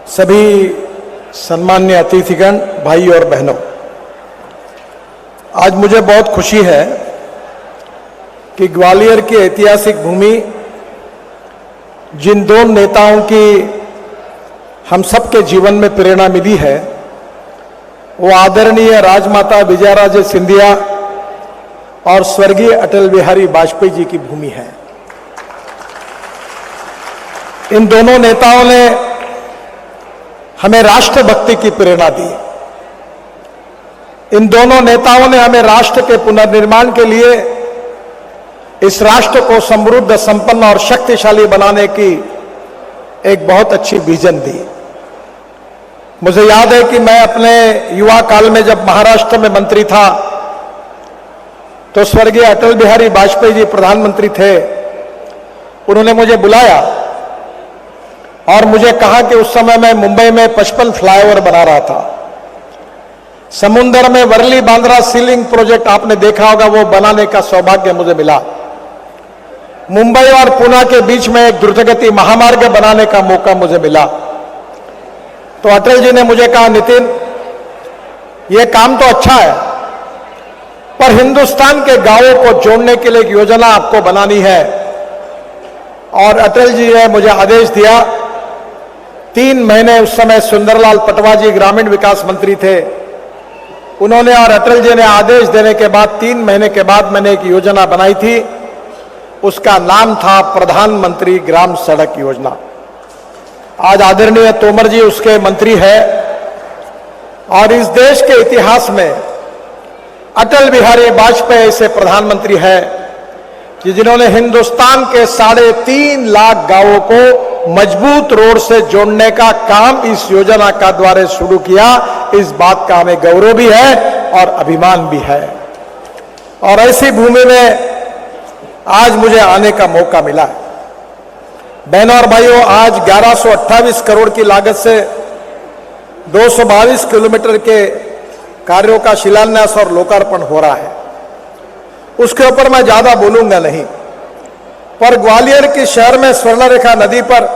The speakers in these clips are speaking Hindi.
सभी सम्मान्य अतिथिगण, भाई और बहनों, आज मुझे बहुत खुशी है कि ग्वालियर की ऐतिहासिक भूमि जिन दो नेताओं की हम सबके जीवन में प्रेरणा मिली है, वो आदरणीय राजमाता विजयाराजे सिंधिया और स्वर्गीय अटल बिहारी वाजपेयी जी की भूमि है। इन दोनों नेताओं ने हमें राष्ट्रभक्ति की प्रेरणा दी। इन दोनों नेताओं ने हमें राष्ट्र के पुनर्निर्माण के लिए इस राष्ट्र को समृद्ध, संपन्न और शक्तिशाली बनाने की एक बहुत अच्छी विजन दी। मुझे याद है कि मैं अपने युवा काल में जब महाराष्ट्र में मंत्री था तो स्वर्गीय अटल बिहारी वाजपेयी जी प्रधानमंत्री थे। उन्होंने मुझे बुलाया और मुझे कहा कि उस समय मैं मुंबई में 55 फ्लाईओवर बना रहा था। समुद्र में वर्ली बांद्रा सीलिंग प्रोजेक्ट आपने देखा होगा, वो बनाने का सौभाग्य मुझे मिला। मुंबई और पुणे के बीच में एक द्रुतगति महामार्ग बनाने का मौका मुझे मिला। तो अटल जी ने मुझे कहा, नितिन, यह काम तो अच्छा है, पर हिंदुस्तान के गांवों को जोड़ने के लिए एक योजना आपको बनानी है। और अटल जी ने मुझे आदेश दिया। 3 महीने उस समय सुंदरलाल पटवा जी ग्रामीण विकास मंत्री थे। उन्होंने और अटल जी ने आदेश देने के बाद 3 महीने के बाद मैंने एक योजना बनाई थी। उसका नाम था प्रधानमंत्री ग्राम सड़क योजना। आज आदरणीय तोमर जी उसके मंत्री है और इस देश के इतिहास में अटल बिहारी वाजपेयी ऐसे प्रधानमंत्री है कि जिन्होंने हिंदुस्तान के 3.5 लाख गांवों को मजबूत रोड से जोड़ने का काम इस योजना का द्वारा शुरू किया। इस बात का हमें गौरव भी है और अभिमान भी है। और ऐसी भूमि में आज मुझे आने का मौका मिला है। बहनों और भाइयों, आज 1128 करोड़ की लागत से 222 किलोमीटर के कार्यों का शिलान्यास और लोकार्पण हो रहा है। उसके ऊपर मैं ज्यादा बोलूंगा नहीं, पर ग्वालियर के शहर में स्वर्णरेखा नदी पर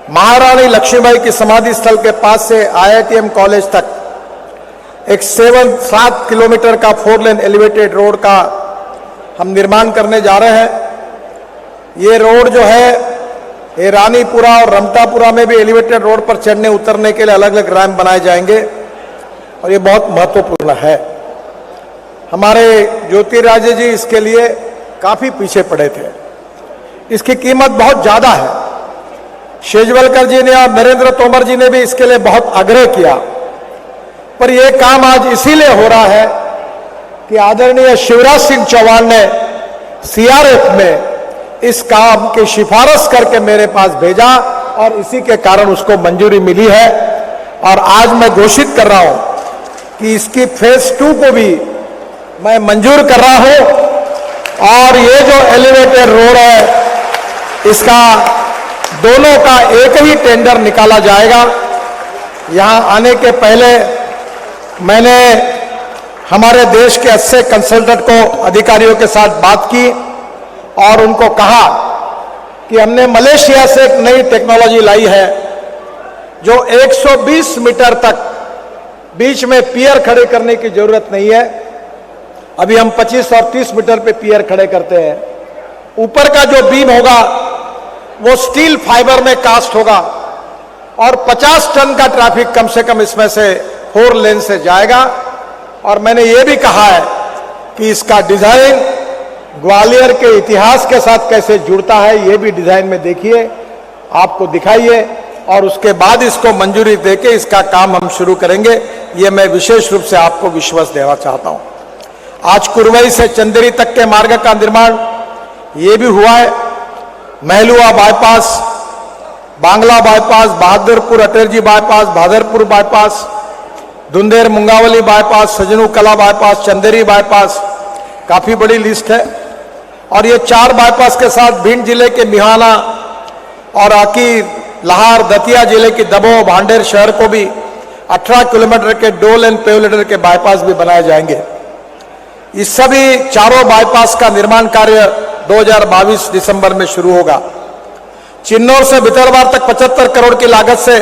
महारानी लक्ष्मीबाई की समाधि स्थल के पास से IITM कॉलेज तक एक 7 किलोमीटर का 4 लेन एलिवेटेड रोड का हम निर्माण करने जा रहे हैं। ये रोड जो है, ये रानीपुरा और रमतापुरा में भी एलिवेटेड रोड पर चढ़ने उतरने के लिए अलग अलग रैंप बनाए जाएंगे और ये बहुत महत्वपूर्ण है। हमारे ज्योतिराजे जी इसके लिए काफी पीछे पड़े थे। इसकी कीमत बहुत ज्यादा है। शेजवलकर जी ने और नरेंद्र तोमर जी ने भी इसके लिए बहुत आग्रह किया, पर यह काम आज इसीलिए हो रहा है कि आदरणीय शिवराज सिंह चौहान ने CRF में इस काम की सिफारिश करके मेरे पास भेजा और इसी के कारण उसको मंजूरी मिली है। और आज मैं घोषित कर रहा हूं कि इसकी फेज 2 को भी मैं मंजूर कर रहा हूं। और ये जो एलिवेटेड रोड है, इसका दोनों का एक ही टेंडर निकाला जाएगा। यहां आने के पहले मैंने हमारे देश के अच्छे कंसल्टेंट को, अधिकारियों के साथ बात की और उनको कहा कि हमने मलेशिया से एक नई टेक्नोलॉजी लाई है जो 120 मीटर तक बीच में पियर खड़े करने की जरूरत नहीं है। अभी हम 25 और 30 मीटर पे पियर खड़े करते हैं। ऊपर का जो बीम होगा वो स्टील फाइबर में कास्ट होगा और 50 टन का ट्रैफिक कम से कम इसमें से 4 लेन से जाएगा। और मैंने ये भी कहा है कि इसका डिजाइन ग्वालियर के इतिहास के साथ कैसे जुड़ता है, ये भी डिजाइन में देखिए, आपको दिखाइए और उसके बाद इसको मंजूरी देके इसका काम हम शुरू करेंगे। ये मैं विशेष रूप से आपको विश्वास देना चाहता हूं। आज कुरवई से चंदेरी तक के मार्ग का निर्माण ये भी हुआ है। Mahalua bypass, Bangla bypass, Bahadurpur Atalji bypass, Bahadurpur bypass, Dhundher Mungaoli bypass, Sajnu Kala bypass, Chanderi bypass, काफी बड़ी लिस्ट है। और ये 4 बाईपास के साथ भिंड जिले के मिहाना और आकी, लाहौर, दतिया जिले की दमोह, भांडेर शहर को भी 18 किलोमीटर के 2 लेन पेवलेटर के बाईपास भी बनाए जाएंगे। इस सभी चारों बाईपास का निर्माण कार्य 2022 दिसंबर में शुरू होगा। चिन्नौर से भितरवार तक 75 करोड़ की लागत से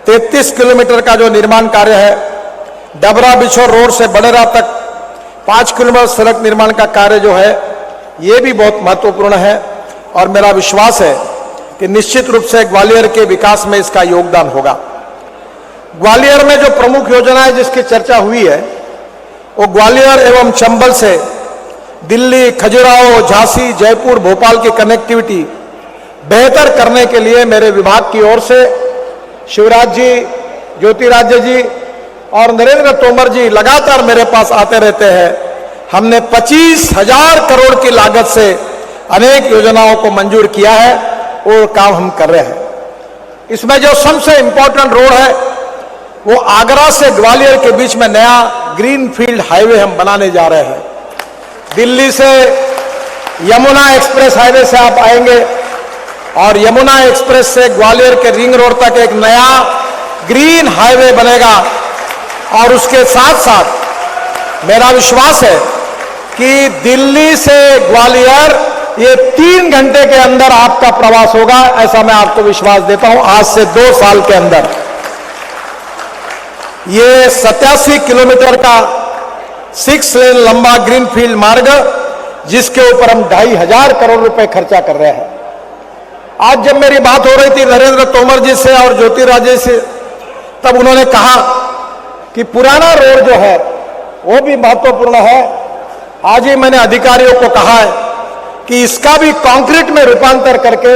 33 किलोमीटर का जो निर्माण कार्य है, डबरा बिछोर रोड से बड़ेरा तक 5 किलोमीटर सड़क निर्माण का कार्य जो है, ये भी बहुत महत्वपूर्ण है और मेरा विश्वास है कि निश्चित रूप से ग्वालियर के विकास में इसका योगदान होगा। ग्वालियर में जो प्रमुख योजनाएं जिसकी चर्चा हुई है, वो ग्वालियर एवं चंबल से दिल्ली, खजुराहो, झांसी, जयपुर, भोपाल की कनेक्टिविटी बेहतर करने के लिए मेरे विभाग की ओर से शिवराज जी, ज्योतिरादित्य जी और नरेंद्र तोमर जी लगातार मेरे पास आते रहते हैं। हमने 25,000 करोड़ की लागत से अनेक योजनाओं को मंजूर किया है और काम हम कर रहे हैं। इसमें जो सबसे इंपॉर्टेंट रोड है, वो आगरा से ग्वालियर के बीच में नया ग्रीनफील्ड हाईवे हम बनाने जा रहे हैं। दिल्ली से यमुना एक्सप्रेस हाईवे से आप आएंगे और यमुना एक्सप्रेस से ग्वालियर के रिंग रोड तक एक नया ग्रीन हाईवे बनेगा और उसके साथ साथ मेरा विश्वास है कि दिल्ली से ग्वालियर ये 3 घंटे के अंदर आपका प्रवास होगा, ऐसा मैं आपको विश्वास देता हूं। आज से 2 साल के अंदर ये 87 किलोमीटर का 6 लेन लंबा ग्रीनफील्ड मार्ग, जिसके ऊपर हम 2,500 करोड़ रुपए खर्चा कर रहे हैं। आज जब मेरी बात हो रही थी नरेंद्र तोमर जी से और ज्योतिरादित्य से, तब उन्होंने कहा कि पुराना रोड जो है वो भी महत्वपूर्ण है। आज ही मैंने अधिकारियों को कहा है कि इसका भी कंक्रीट में रूपांतर करके,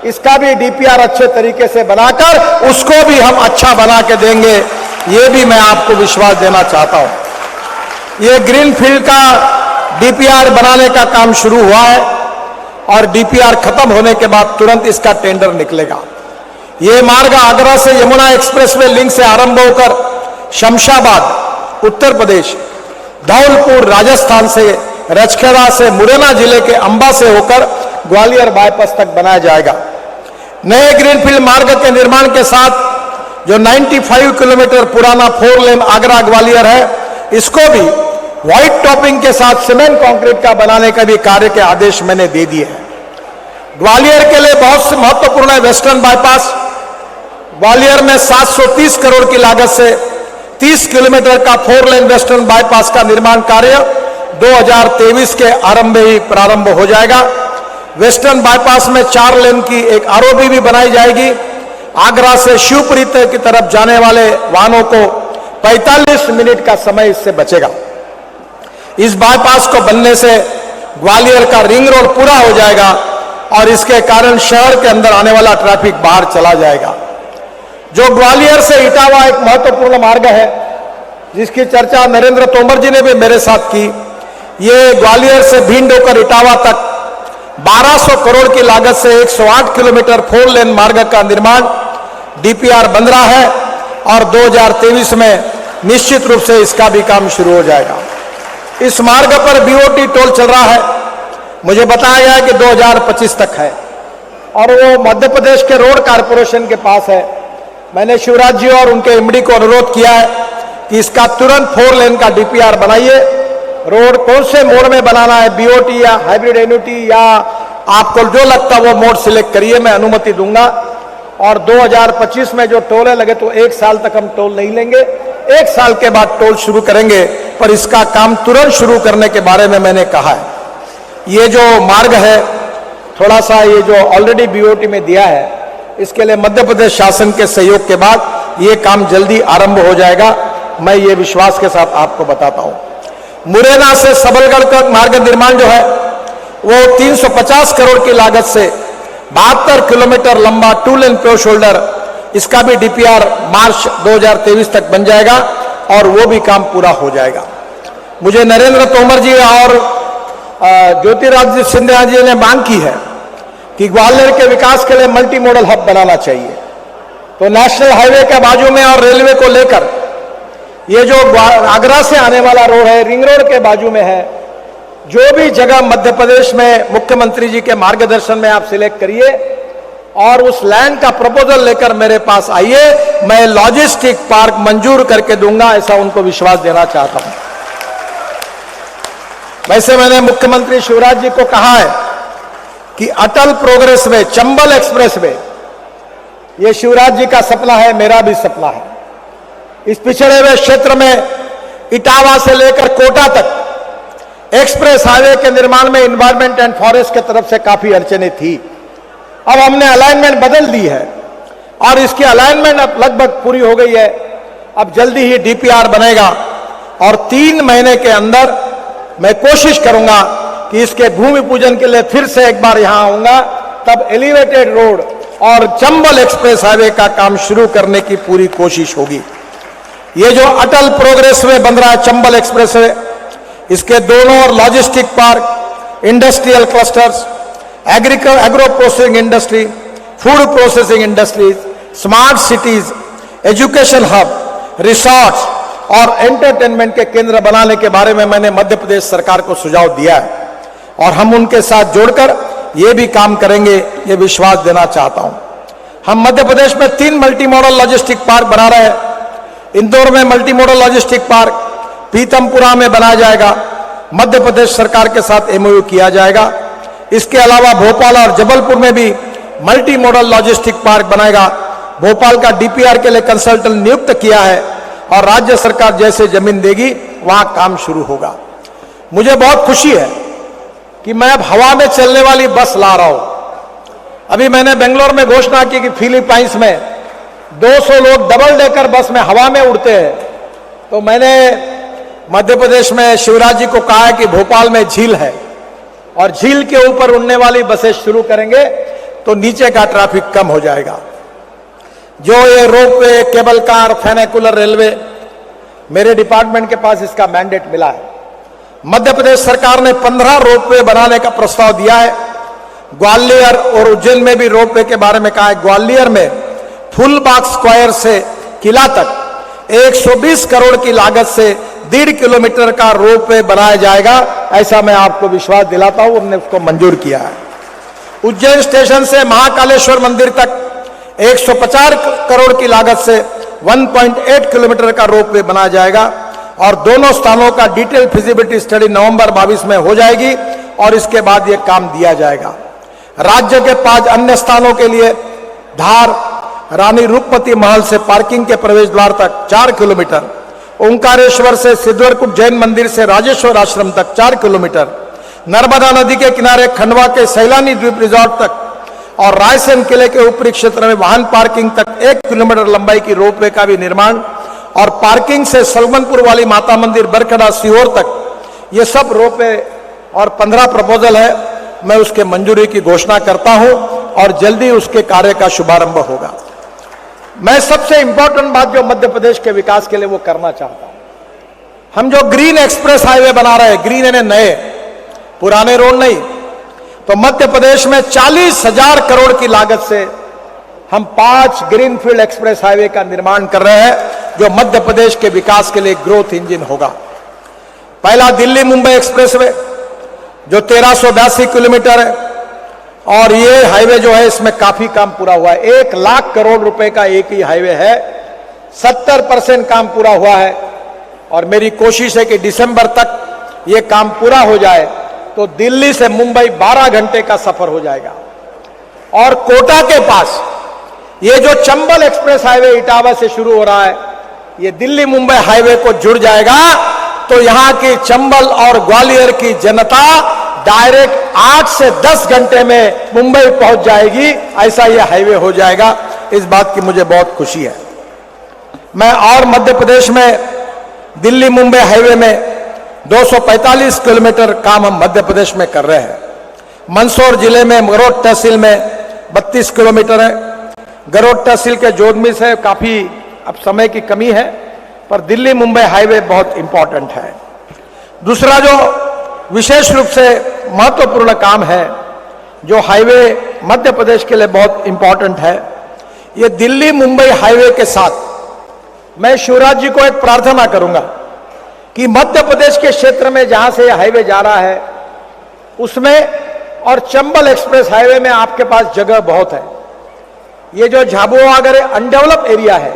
इसका भी डीपीआर अच्छे तरीके से बनाकर उसको भी हम अच्छा बना के देंगे, ये भी मैं आपको विश्वास देना चाहता हूं। ये ग्रीनफील्ड का डीपीआर बनाने का काम शुरू हुआ है और डीपीआर खत्म होने के बाद तुरंत इसका टेंडर निकलेगा। ये मार्ग आगरा से यमुना एक्सप्रेसवे लिंक से आरंभ होकर शमशाबाद उत्तर प्रदेश, धौलपुर राजस्थान से, रचखेड़ा से, मुरैना जिले के अंबा से होकर ग्वालियर बाईपास तक बनाया जाएगा। नए ग्रीनफील्ड मार्ग के निर्माण के साथ जो 95 किलोमीटर पुराना 4 लेन आगरा ग्वालियर है, इसको भी व्हाइट टॉपिंग के साथ सीमेंट कंक्रीट का बनाने का भी कार्य के आदेश मैंने दे दिए हैं। ग्वालियर के लिए बहुत से महत्वपूर्ण है वेस्टर्न बाईपास। ग्वालियर में 730 करोड़ की लागत से 30 किलोमीटर का 4 लेन वेस्टर्न बाईपास का निर्माण कार्य 2023 के आरंभ ही प्रारंभ हो जाएगा। वेस्टर्न बाईपास में 4 लेन की एक आरओबी भी बनाई जाएगी। आगरा से शिवपुरी की तरफ जाने वाले वाहनों को 45 मिनट का समय इससे बचेगा। इस बाईपास को बनने से ग्वालियर का रिंग रोड पूरा हो जाएगा और इसके कारण शहर के अंदर आने वाला ट्रैफिक बाहर चला जाएगा। जो ग्वालियर से इटावा एक महत्वपूर्ण मार्ग है, जिसकी चर्चा नरेंद्र तोमर जी ने भी मेरे साथ की। ये ग्वालियर से भिंड होकर इटावा तक 1200 करोड़ की लागत से 108 किलोमीटर 4 लेन मार्ग का निर्माण डीपीआर बन रहा है और 2023 में निश्चित रूप से इसका भी काम शुरू हो जाएगा। इस मार्ग पर बीओटी टोल चल रहा है, मुझे बताया गया है कि 2025 तक है और वो मध्य प्रदेश के रोड कारपोरेशन के पास है। मैंने शिवराज जी और उनके एमडी को अनुरोध किया है कि इसका तुरंत 4 लेन का डीपीआर बनाइए। रोड कौन से मोड में बनाना है, बीओटी या हाइब्रिड एन्युटी या आपको जो लगता है वो मोड सिलेक्ट करिए, मैं अनुमति दूंगा। और 2025 में जो टोल है लगे तो 1 साल तक हम टोल नहीं लेंगे, 1 साल के बाद टोल शुरू करेंगे, पर इसका काम तुरंत शुरू करने के बारे में मैंने कहा है। ये जो मार्ग है, थोड़ा सा ये जो ऑलरेडी बीओटी में दिया है, इसके लिए मध्य प्रदेश शासन के सहयोग के बाद ये काम जल्दी आरंभ हो जाएगा, मैं ये विश्वास के साथ आपको बताता हूं। मुरैना से सबलगढ़ का मार्ग निर्माण जो है वो 350 करोड़ की लागत से 72 किलोमीटर लंबा 2 लेन प्योर शोल्डर, इसका भी डीपीआर मार्च 2023 तक बन जाएगा और वो भी काम पूरा हो जाएगा। मुझे नरेंद्र तोमर जी और ज्योतिरादित्य सिंधिया जी ने मांग की है कि ग्वालियर के विकास के लिए मल्टी मॉडल हब बनाना चाहिए। तो नेशनल हाईवे के बाजू में और रेलवे को लेकर ये जो आगरा से आने वाला रोड है, रिंग रोड के बाजू में है, जो भी जगह मध्य प्रदेश में मुख्यमंत्री जी के मार्गदर्शन में आप सिलेक्ट करिए और उस लैंड का प्रपोजल लेकर मेरे पास आइए, मैं लॉजिस्टिक पार्क मंजूर करके दूंगा, ऐसा उनको विश्वास देना चाहता हूं। वैसे मैंने मुख्यमंत्री शिवराज जी को कहा है कि Atal progress way, Chambal expressway ये शिवराज जी का सपना है, मेरा भी सपना है। इस पिछड़े हुए क्षेत्र में इटावा से लेकर कोटा तक एक्सप्रेस हाईवे के निर्माण में एनवायरमेंट एंड फॉरेस्ट की तरफ से काफी अड़चने थी। अब हमने अलाइनमेंट बदल दी है और इसकी अलाइनमेंट अब लगभग पूरी हो गई है। अब जल्दी ही डीपीआर बनेगा और 3 महीने के अंदर मैं कोशिश करूंगा कि इसके भूमि पूजन के लिए फिर से एक बार यहां आऊंगा। तब एलिवेटेड रोड और चंबल एक्सप्रेस हाईवे का काम शुरू करने की पूरी कोशिश होगी। ये जो अटल प्रोग्रेस वे बन रहा है चंबल एक्सप्रेस वे, इसके दोनों ओर logistic park, industrial clusters, agro processing industry, food processing industries, smart cities, education hub, resorts और एंटरटेनमेंट के केंद्र बनाने के बारे में मैंने मध्य प्रदेश सरकार को सुझाव दिया है और हम उनके साथ जोड़कर ये भी काम करेंगे, ये विश्वास देना चाहता हूं। हम मध्य प्रदेश में 3 मल्टी मॉडल लॉजिस्टिक पार्क बना रहे हैं। इंदौर में multi modal logistic park, Pitampura में बनाया जाएगा, मध्य प्रदेश सरकार के साथ एमओयू किया जाएगा। इसके अलावा भोपाल और जबलपुर में भी मल्टी मॉडल लॉजिस्टिक पार्क बनाएगा। भोपाल का डीपीआर के लिए कंसल्टेंट नियुक्त किया है और राज्य सरकार जैसे जमीन देगी वहां काम शुरू होगा। मुझे बहुत खुशी है कि मैं अब हवा में चलने वाली बस ला रहा हूं। अभी मैंने बेंगलोर में घोषणा की कि फिलीपाइंस में 200 लोग डबल डेकर बस में हवा में उड़ते हैं। तो मैंने मध्य प्रदेश में शिवराज जी को कहा है कि भोपाल में झील है और झील के ऊपर उड़ने वाली बसें शुरू करेंगे तो नीचे का ट्रैफिक कम हो जाएगा। जो ये रोपवे, केबल कार, फेनेकुलर रेलवे, मेरे डिपार्टमेंट के पास इसका मैंडेट मिला है। मध्य प्रदेश सरकार ने 15 रोपवे बनाने का प्रस्ताव दिया है। ग्वालियर और उज्जैन में भी रोपवे के बारे में कहा है। ग्वालियर में फुलबाग स्क्वायर से किला तक 120 करोड़ की लागत से 1.5 किलोमीटर का रोपवे बनाया जाएगा, ऐसा मैं आपको विश्वास दिलाता हूं। हमने उसको मंजूर किया है। उज्जैन स्टेशन से महाकालेश्वर मंदिर तक 150 करोड़ की लागत से 1.8 किलोमीटर का रोपवे बनाया जाएगा और दोनों स्थानों का डिटेल फिजिबिलिटी स्टडी नवंबर 22 में हो जाएगी और इसके बाद यह काम दिया जाएगा। राज्य के 5 अन्य स्थानों के लिए धार, रानी रूपमती महल से पार्किंग के प्रवेश द्वार तक 4 किलोमीटर, ओंकारेश्वर से सिद्धवरकुट जैन मंदिर से राजेश्वर आश्रम तक 4 किलोमीटर, नर्मदा नदी के किनारे खंडवा के सैलानी द्वीप रिजॉर्ट तक और रायसेन किले के ऊपरी क्षेत्र में वाहन पार्किंग तक 1 किलोमीटर लंबाई की रोपवे का भी निर्माण और पार्किंग से सलमनपुर वाली माता मंदिर बरखड़ा सीहोर तक ये सब रोपवे और 15 प्रपोजल है। मैं उसके मंजूरी की घोषणा करता हूं और जल्दी उसके कार्य का शुभारंभ होगा। मैं सबसे इंपॉर्टेंट बात जो मध्य प्रदेश के विकास के लिए वो करना चाहता हूं, हम जो ग्रीन एक्सप्रेस हाईवे बना रहे हैं, ग्रीन यानी नए, पुराने रोड नहीं, तो मध्य प्रदेश में 40,000 करोड़ की लागत से हम 5 ग्रीनफील्ड एक्सप्रेस हाईवे का निर्माण कर रहे हैं जो मध्य प्रदेश के विकास के लिए ग्रोथ इंजन होगा। पहला दिल्ली मुंबई एक्सप्रेसवे जो 1382 किलोमीटर है और ये हाईवे जो है इसमें काफी काम पूरा हुआ है। 1 लाख करोड़ रुपए का एक ही हाईवे है, 70% काम पूरा हुआ है और मेरी कोशिश है कि दिसंबर तक ये काम पूरा हो जाए तो दिल्ली से मुंबई 12 घंटे का सफर हो जाएगा। और कोटा के पास ये जो चंबल एक्सप्रेस हाईवे इटावा से शुरू हो रहा है, ये दिल्ली मुंबई हाईवे को जुड़ जाएगा तो यहां की चंबल और ग्वालियर की जनता डायरेक्ट 8 से 10 घंटे में मुंबई पहुंच जाएगी, ऐसा ये हाईवे हो जाएगा। इस बात की मुझे बहुत खुशी है। मैं और मध्य प्रदेश में दिल्ली मुंबई हाईवे में 245 किलोमीटर काम हम मध्य प्रदेश में कर रहे हैं। मंदसौर जिले में गरोट तहसील में 32 किलोमीटर है। गरोट तहसील के जोधमी से काफी अब समय की कमी है, पर दिल्ली मुंबई हाईवे बहुत इंपॉर्टेंट है। दूसरा जो विशेष रूप से महत्वपूर्ण काम है जो हाईवे मध्य प्रदेश के लिए बहुत इंपॉर्टेंट है, ये दिल्ली मुंबई हाईवे के साथ मैं शिवराज जी को एक प्रार्थना करूंगा कि मध्य प्रदेश के क्षेत्र में जहां से यह हाईवे जा रहा है उसमें और चंबल एक्सप्रेस हाईवे में आपके पास जगह बहुत है। ये जो झाबुआ वगैरह अनडेवलप एरिया है,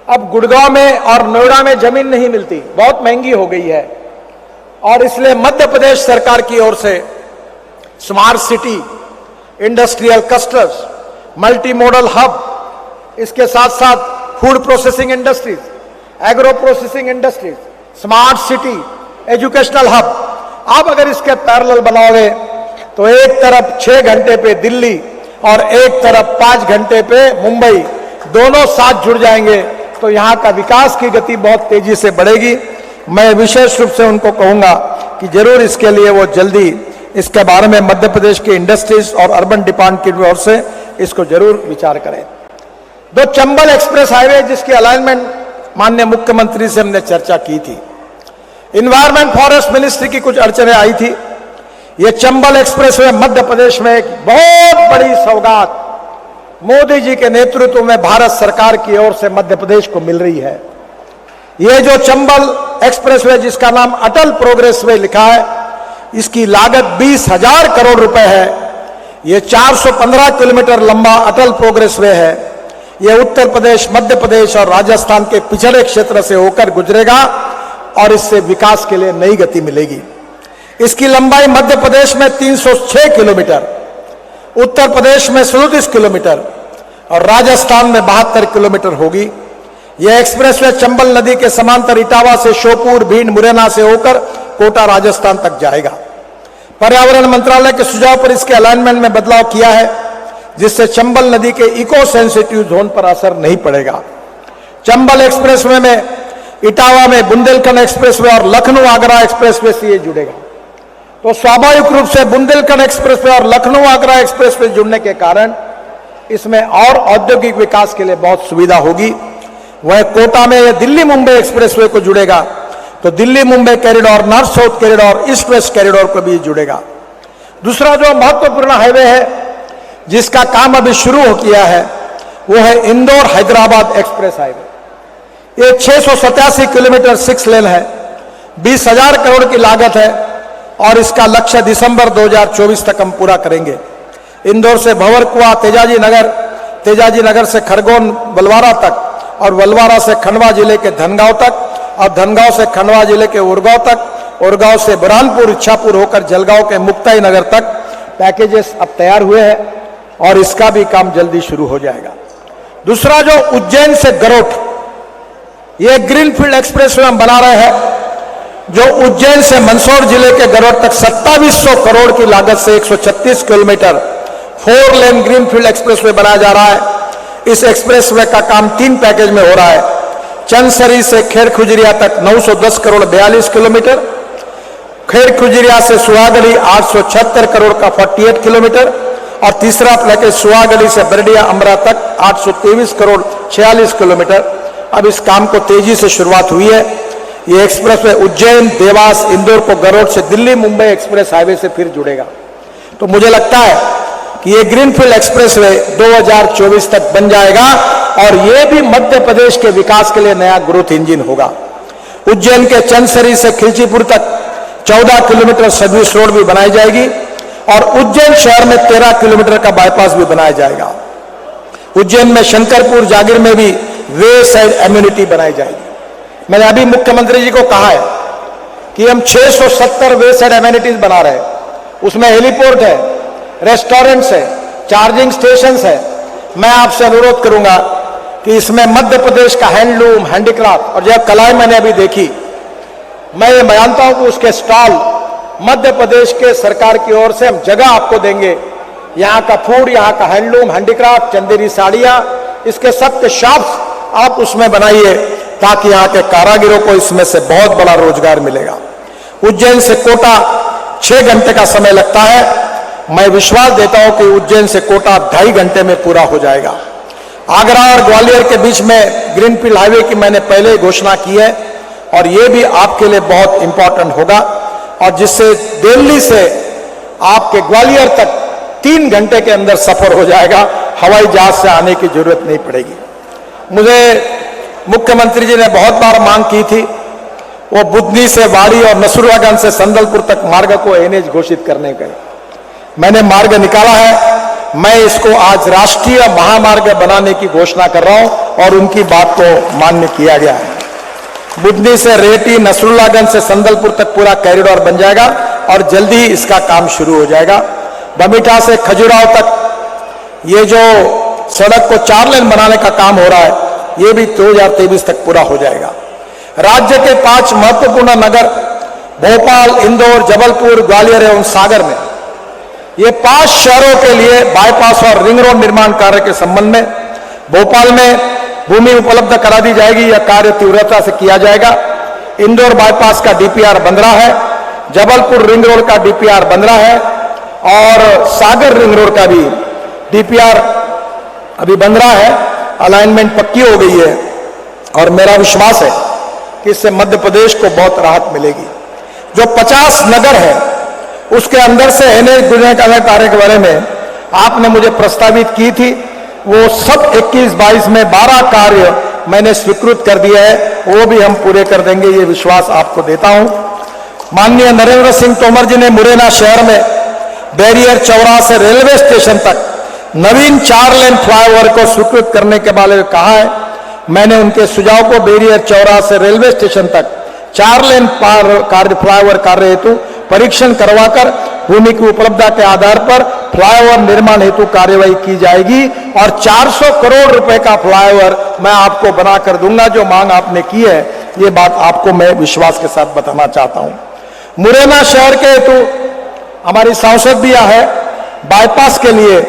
अब गुड़गांव में और नोएडा में जमीन नहीं मिलती, बहुत महंगी हो गई है और इसलिए मध्य प्रदेश सरकार की ओर से smart city, industrial clusters, multi modal hub इसके साथ साथ food processing industries, agro processing industries, smart city, educational hub. आप अगर इसके पैरेलल बनाओगे तो एक तरफ 6 घंटे पे दिल्ली और एक तरफ 5 घंटे पे मुंबई, दोनों साथ जुड़ जाएंगे तो यहां का विकास की गति बहुत तेजी से बढ़ेगी। मैं विशेष रूप से उनको कहूंगा कि जरूर इसके लिए वो जल्दी इसके बारे में मध्य प्रदेश के इंडस्ट्रीज और अर्बन डिपार्टमेंट की ओर से इसको जरूर विचार करें। दो चंबल एक्सप्रेस हाईवे जिसकी अलाइनमेंट माननीय मुख्यमंत्री से हमने चर्चा की थी। इन्वायरमेंट फॉरेस्ट मिनिस्ट्री की कुछ अड़चनें आई थी। ये चंबल एक्सप्रेसवे मध्य प्रदेश में एक बहुत बड़ी सौगात मोदी जी के नेतृत्व में भारत सरकार की ओर से मध्य प्रदेश को मिल रही है। ये जो चंबल एक्सप्रेसवे जिसका नाम अटल प्रोग्रेस वे लिखा है, इसकी लागत 20,000 करोड़ रुपए है। ये 415 किलोमीटर लंबा अटल प्रोग्रेस वे है। ये उत्तर प्रदेश, मध्य प्रदेश और राजस्थान के पिछड़े क्षेत्र से होकर गुजरेगा और इससे विकास के लिए नई गति मिलेगी। इसकी लंबाई मध्य प्रदेश में 306 किलोमीटर, उत्तर प्रदेश में 37 किलोमीटर और राजस्थान में 72 किलोमीटर होगी। यह एक्सप्रेसवे चंबल नदी के समांतर इटावा से श्योपुर, भिंड, मुरैना से होकर कोटा, राजस्थान तक जाएगा। पर्यावरण मंत्रालय के सुझाव पर इसके अलाइनमेंट में बदलाव किया है जिससे चंबल नदी के इको सेंसिटिव जोन पर असर नहीं पड़ेगा। चंबल एक्सप्रेसवे में इटावा में बुंदेलखंड एक्सप्रेसवे और लखनऊ आगरा एक्सप्रेसवे से ये जुड़ेगा। तो स्वाभाविक रूप से बुंदेलखंड एक्सप्रेसवे और लखनऊ आगरा एक्सप्रेसवे जुड़ने के कारण इसमें और औद्योगिक विकास के लिए बहुत सुविधा होगी। वह कोटा में यह दिल्ली मुंबई एक्सप्रेसवे को जुड़ेगा तो Delhi Mumbai corridor, north south corridor, east west corridor को भी जुड़ेगा। दूसरा जो महत्वपूर्ण हाईवे है जिसका काम अभी शुरू हो किया है वो है इंदौर हैदराबाद एक्सप्रेस हाईवे। ये 687 किलोमीटर 6 लेन है, 20,000 करोड़ की लागत है और इसका लक्ष्य दिसंबर 2024 तक हम पूरा करेंगे। इंदौर से भंवरकुआ, तेजाजी नगर से खरगोन, बलवारा तक और बलवारा से खंडवा जिले के धनगांव तक और धनगांव से खंडवा जिले के उरगांव तक, उरगांव से बुरहानपुर, इच्छापुर होकर जलगांव के मुक्ताई नगर तक पैकेजेस अब तैयार हुए हैं और इसका भी काम जल्दी शुरू हो जाएगा। दूसरा जो उज्जैन से गरोठ, ये ग्रीनफील्ड एक्सप्रेसवे हम बना रहे हैं जो उज्जैन से मंदसौर जिले के गरोठ तक 2700 करोड़ की लागत से 136 किलोमीटर 4 लेन ग्रीनफील्ड एक्सप्रेसवे बनाया जा रहा है। इस एक्सप्रेसवे का काम 3 पैकेज में हो रहा है। चंदसरी से खेड़ खुजरिया तक 910 करोड़ 42 किलोमीटर, खेड़ खुजरिया से सुहागली 876 करोड़ का 48 किलोमीटर और तीसरा पैकेज सुहागली से बरडिया अमरा तक 823 करोड़ 46 किलोमीटर। अब इस काम को तेजी से शुरुआत हुई है। ये एक्सप्रेसवे उज्जैन, देवास, इंदौर को गरोठ से दिल्ली मुंबई एक्सप्रेस हाईवे से फिर जुड़ेगा। तो मुझे लगता है कि ये ग्रीनफील्ड एक्सप्रेसवे 2024 तक बन जाएगा और ये भी मध्य प्रदेश के विकास के लिए नया ग्रोथ इंजन होगा। उज्जैन के चंदसरी से खिलचीपुर तक 14 किलोमीटर सर्विस रोड भी बनाई जाएगी और उज्जैन शहर में 13 किलोमीटर का बाईपास भी बनाया जाएगा। उज्जैन में शंकरपुर, जागीर में भी वे साइड एम्यूनिटी बनाई जाएगी। मैंने अभी मुख्यमंत्री जी को कहा है कि हम 670 वे साइड एम्यूनिटीज बना रहे हैं। उसमें हेलीपोर्ट है, रेस्टोरेंट्स है, चार्जिंग स्टेशन है। मैं आपसे अनुरोध करूंगा कि इसमें मध्य प्रदेश का हैंडलूम, हैंडीक्राफ्ट और जब कलाई मैंने अभी देखी, मैं ये जानता हूं कि उसके स्टॉल मध्य प्रदेश के सरकार की ओर से हम जगह आपको देंगे। यहाँ का फूड, यहाँ का हैंडलूम, हैंडीक्राफ्ट, चंदेरी साड़ियां, इसके सब के शॉप्स आप उसमें बनाइए ताकि यहाँ के कारागिरों को इसमें से बहुत बड़ा रोजगार मिलेगा। उज्जैन से कोटा 6 घंटे का समय लगता है। मैं विश्वास देता हूं कि उज्जैन से कोटा 2.5 घंटे में पूरा हो जाएगा। आगरा और ग्वालियर के बीच में ग्रीनफील्ड हाईवे की मैंने पहले ही घोषणा की है और ये भी आपके लिए बहुत इंपॉर्टेंट होगा और जिससे दिल्ली से आपके ग्वालियर तक 3 घंटे के अंदर सफर हो जाएगा। हवाई जहाज से आने की जरूरत नहीं पड़ेगी। मुझे मुख्यमंत्री जी ने बहुत बार मांग की थी वो बुधनी से वाड़ी और नसरुल्लागंज से संदलपुर तक मार्ग को एनएच घोषित करने का। मैंने मार्ग निकाला है। मैं इसको आज राष्ट्रीय महामार्ग बनाने की घोषणा कर रहा हूं और उनकी बात को मान्य किया गया है। बुधनी से रेटी, नसरुल्लागंज से संदलपुर तक पूरा कॉरिडोर बन जाएगा और जल्दी ही इसका काम शुरू हो जाएगा। बमीठा से खजुराहो तक ये जो सड़क को 4 लेन बनाने का काम हो रहा है, ये भी 2023 तक पूरा हो जाएगा। राज्य के 5 महत्वपूर्ण नगर भोपाल, इंदौर, जबलपुर, ग्वालियर एवं सागर में ये 5 शहरों के लिए बाईपास और रिंग रोड निर्माण कार्य के संबंध में भोपाल में भूमि उपलब्ध करा दी जाएगी। यह कार्य तीव्रता से किया जाएगा। इंदौर बाईपास का डीपीआर बन रहा है, जबलपुर रिंग रोड का डीपीआर बन रहा है और सागर रिंग रोड का भी डीपीआर अभी बन रहा है। अलाइनमेंट पक्की हो गई है और मेरा विश्वास है कि इससे मध्य प्रदेश को बहुत राहत मिलेगी। जो 50 नगर है उसके अंदर से एनएच बुनियादी कार्य के बारे में आपने मुझे प्रस्तावित की थी, वो सब 21-22 में 12 कार्य मैंने स्वीकृत कर दिया है, वो भी हम पूरे कर देंगे, ये विश्वास आपको देता हूं। माननीय नरेंद्र सिंह तोमर जी ने मुरैना शहर में बैरियर चौराहा से रेलवे स्टेशन तक नवीन 4 लेन फ्लाईओवर को स्वीकृत करने के बारे में कहा है। मैंने उनके सुझाव को बैरियर चौराहा से रेलवे स्टेशन तक 4 लेन फ्लाईओवर कार्य हेतु परीक्षण करवाकर भूमि की उपलब्धता के आधार पर फ्लाईओवर निर्माण हेतु कार्यवाही की जाएगी और 400 करोड़ रुपए का फ्लाईओवर मैं आपको बनाकर दूंगा। जो मांग आपने की है, ये बात आपको मैं विश्वास के साथ बताना चाहता हूं। मुरैना शहर के हेतु हमारी सांसद भी है, बाईपास के लिए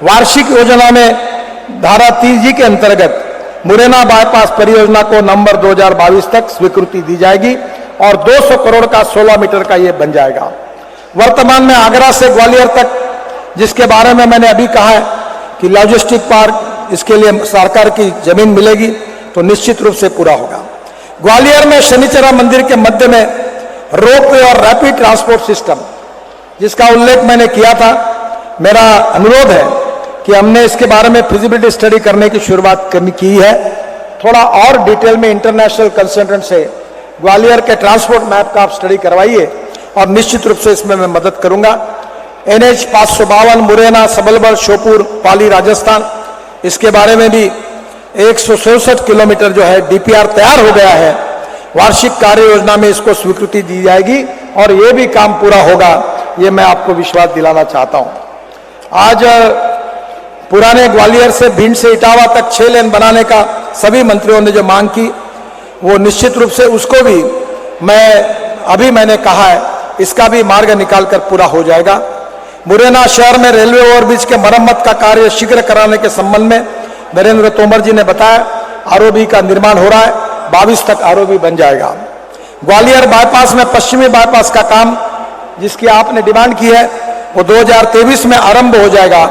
वार्षिक योजना में धारा 30G के अंतर्गत मुरैना बाईपास परियोजना को नवंबर 2022 तक स्वीकृति दी जाएगी और 200 करोड़ का 16 मीटर का ये बन जाएगा। वर्तमान में आगरा से ग्वालियर तक, जिसके बारे में मैंने अभी कहा है कि लॉजिस्टिक पार्क, इसके लिए सरकार की जमीन मिलेगी तो निश्चित रूप से पूरा होगा। ग्वालियर में शनिचरा मंदिर के मध्य में रोपवे और रैपिड ट्रांसपोर्ट सिस्टम, जिसका उल्लेख मैंने किया था, मेरा अनुरोध है कि हमने इसके बारे में फिजिबिलिटी स्टडी करने की शुरुआत की है। थोड़ा और डिटेल में इंटरनेशनल कंसल्टेंट से ग्वालियर के ट्रांसपोर्ट मैप का आप स्टडी करवाइए और निश्चित रूप से इसमें मैं मदद करूंगा। NH 552 मुरैना, सबलबल, श्योपुर, पाली, राजस्थान, इसके बारे में भी 167 किलोमीटर जो है डीपीआर तैयार हो गया है। वार्षिक कार्य योजना में इसको स्वीकृति दी जाएगी और ये भी काम पूरा होगा, ये मैं आपको विश्वास दिलाना चाहता हूं। आज पुराने ग्वालियर से भिंड से इटावा तक 6 लेन बनाने का सभी मंत्रियों ने जो मांग की, वो निश्चित रूप से उसको भी मैंने कहा है, इसका भी मार्ग निकालकर पूरा हो जाएगा। मुरैना शहर में रेलवे ओवरब्रिज के मरम्मत का कार्य शीघ्र कराने के संबंध में नरेंद्र तोमर जी ने बताया, आरओबी का निर्माण हो रहा है, 22 तक आरओबी बन जाएगा। ग्वालियर बाईपास में पश्चिमी बाईपास का काम, जिसकी आपने डिमांड की है, वो 2023 में आरंभ हो जाएगा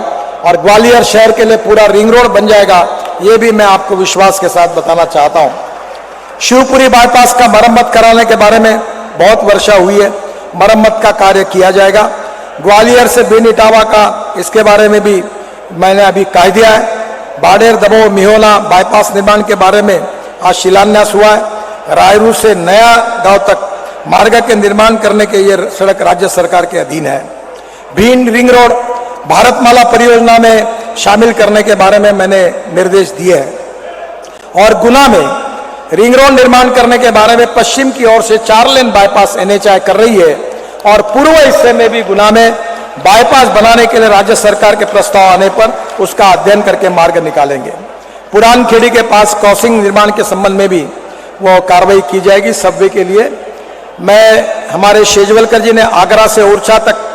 और ग्वालियर शहर के लिए पूरा रिंग रोड बन जाएगा, ये भी मैं आपको विश्वास के साथ बताना चाहता हूं। शिवपुरी बाईपास का मरम्मत कराने के बारे में बहुत वर्षा हुई है, मरम्मत का कार्य किया जाएगा। ग्वालियर से भिंड इटावा का, इसके बारे में भी मैंने अभी कह दिया है। बाड़ेर, दमोह, मिहोला बाईपास निर्माण के बारे में आज शिलान्यास हुआ है। रायरू से नया गांव तक मार्ग के निर्माण करने के ये सड़क राज्य सरकार के अधीन है। भिंड रिंग रोड भारतमाला परियोजना में शामिल करने के बारे में मैंने निर्देश दिए हैं और गुना में रिंग रोड निर्माण करने के बारे में पश्चिम की ओर से 4 लेन बाईपास NHAI कर रही है और पूर्व हिस्से में भी गुना में बाईपास बनाने के लिए राज्य सरकार के प्रस्ताव आने पर उसका अध्ययन करके मार्ग निकालेंगे। पुरानखेड़ी के पास क्रॉसिंग निर्माण के संबंध में भी वो कार्रवाई की जाएगी सबवे के लिए। हमारे शेजवलकर जी ने आगरा से ओरछा तक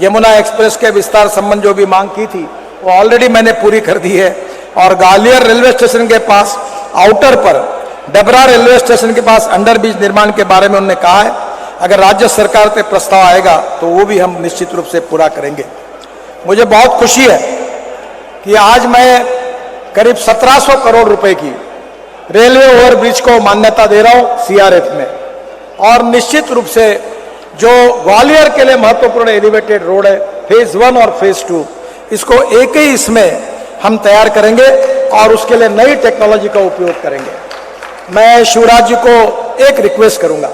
यमुना एक्सप्रेस के विस्तार संबंध जो भी मांग की थी, वो ऑलरेडी मैंने पूरी कर दी है। और ग्वालियर रेलवे स्टेशन के पास आउटर पर डबरा रेलवे स्टेशन के पास अंडरब्रिज निर्माण के बारे में उन्होंने कहा है, अगर राज्य सरकार पे प्रस्ताव आएगा तो वो भी हम निश्चित रूप से पूरा करेंगे। मुझे बहुत खुशी है कि आज मैं करीब 1700 करोड़ रुपए की रेलवे ओवरब्रिज को मान्यता दे रहा हूं CRF में, और निश्चित रूप से जो ग्वालियर के लिए महत्वपूर्ण एलिवेटेड रोड है फेज 1 और फेज 2, इसको एक ही इसमें हम तैयार करेंगे और उसके लिए नई टेक्नोलॉजी का उपयोग करेंगे। मैं शिवराज जी को एक रिक्वेस्ट करूंगा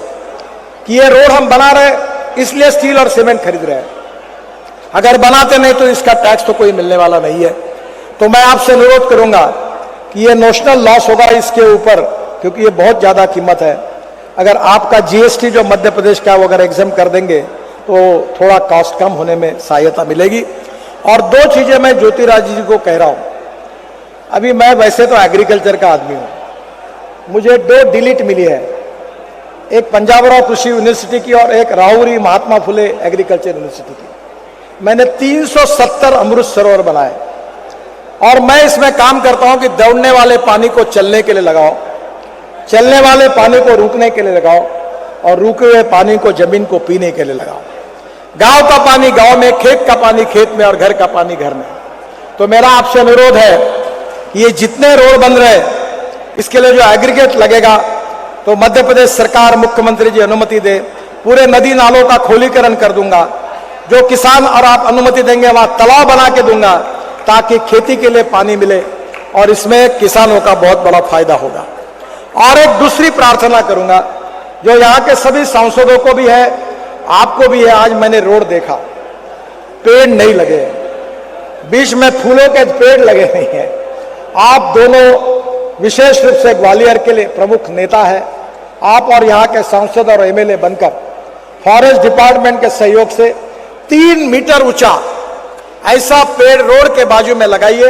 कि ये रोड हम बना रहे इसलिए स्टील और सीमेंट खरीद रहे हैं, अगर बनाते नहीं तो इसका टैक्स तो कोई मिलने वाला नहीं है। तो मैं आपसे अनुरोध करूंगा कि ये नोशनल लॉस होगा इसके ऊपर, क्योंकि ये बहुत ज्यादा कीमत है। अगर आपका GST जो मध्य प्रदेश का वो अगर एग्जाम कर देंगे तो थोड़ा कॉस्ट कम होने में सहायता मिलेगी। और 2 चीजें मैं ज्योतिरादित्य जी को कह रहा हूं अभी मैं वैसे तो एग्रीकल्चर का आदमी हूं, मुझे 2 डिलीट मिली है, एक पंजाबराव कृषि यूनिवर्सिटी की और एक राहुरी महात्मा फुले एग्रीकल्चर यूनिवर्सिटी की। मैंने 370 अमृत सरोवर बनाए और मैं इसमें काम करता हूं कि दौड़ने वाले पानी को चलने के लिए लगाओ, चलने वाले पानी को रुकने के लिए लगाओ और रुके हुए पानी को जमीन को पीने के लिए लगाओ। गांव का पानी गांव में, खेत का पानी खेत में और घर का पानी घर में। तो मेरा आपसे अनुरोध है कि ये जितने रोड बन रहे इसके लिए जो एग्रीगेट लगेगा तो मध्य प्रदेश सरकार, मुख्यमंत्री जी अनुमति दे, पूरे नदी नालों का खोलीकरण कर दूंगा। जो किसान और आप अनुमति देंगे वहां तालाब बना के दूंगा ताकि खेती के लिए पानी मिले और इसमें किसानों का बहुत बड़ा फायदा होगा। और एक दूसरी प्रार्थना करूंगा जो यहाँ के सभी सांसदों को भी है, आपको भी है। आज मैंने रोड देखा, पेड़ नहीं लगे हैं, बीच में फूलों के पेड़ लगे नहीं हैं। आप दोनों विशेष रूप से ग्वालियर के लिए प्रमुख नेता है, आप और यहाँ के सांसद और एमएलए बनकर फॉरेस्ट डिपार्टमेंट के सहयोग से 3 मीटर ऊंचा ऐसा पेड़ रोड के बाजू में लगाइए।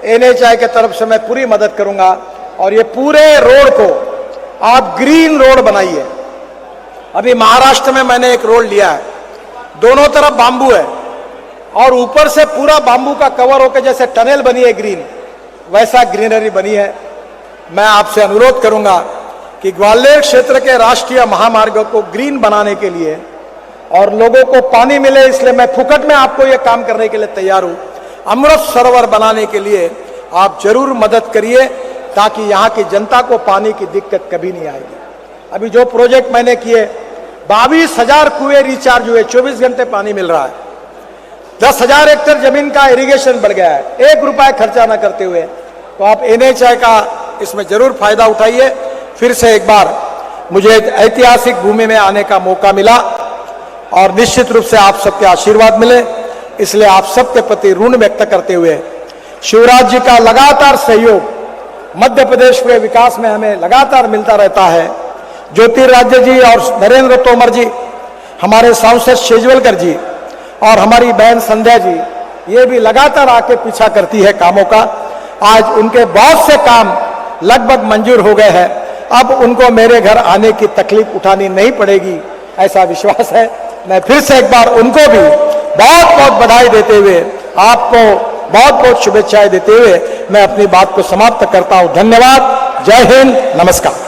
एनएचआई के तरफ से मैं पूरी मदद करूंगा और ये पूरे रोड को आप ग्रीन रोड बनाइए। अभी महाराष्ट्र में मैंने एक रोड लिया है, दोनों तरफ बांबू है और ऊपर से पूरा बांबू का कवर होकर जैसे टनल बनी है ग्रीन, वैसा ग्रीनरी बनी है। मैं आपसे अनुरोध करूंगा कि ग्वालियर क्षेत्र के राष्ट्रीय महामार्गों को ग्रीन बनाने के लिए और लोगों को पानी मिले, इसलिए मैं फुकट में आपको यह काम करने के लिए तैयार हूं। अमृत सरोवर बनाने के लिए आप जरूर मदद करिए ताकि यहाँ की जनता को पानी की दिक्कत कभी नहीं आएगी। अभी जो प्रोजेक्ट मैंने किए, 22,000 कुएं रिचार्ज हुए, 24 घंटे पानी मिल रहा है, 10,000 हेक्टेयर जमीन का इरिगेशन बढ़ गया है, 1 रुपया खर्चा न करते हुए। तो आप एनएचआई का इसमें जरूर फायदा उठाइए। फिर से एक बार मुझे ऐतिहासिक भूमि में आने का मौका मिला और निश्चित रूप से आप सबके आशीर्वाद मिले, इसलिए आप सबके प्रति ऋण व्यक्त करते हुए शिवराज जी का लगातार सहयोग मध्य प्रदेश के विकास में हमें लगातार मिलता रहता है। ज्योतिरादित्य जी और नरेंद्र तोमर जी, हमारे सांसद शेजवलकर जी और हमारी बहन संध्या जी, ये भी लगातार आके पीछा करती है कामों का। आज उनके बहुत से काम लगभग मंजूर हो गए हैं, अब उनको मेरे घर आने की तकलीफ उठानी नहीं पड़ेगी, ऐसा विश्वास है। मैं फिर से एक बार उनको भी बहुत बहुत बधाई देते हुए, आपको बहुत बहुत शुभेच्छाएं देते हुए मैं अपनी बात को समाप्त करता हूं। धन्यवाद। जय हिंद, नमस्कार।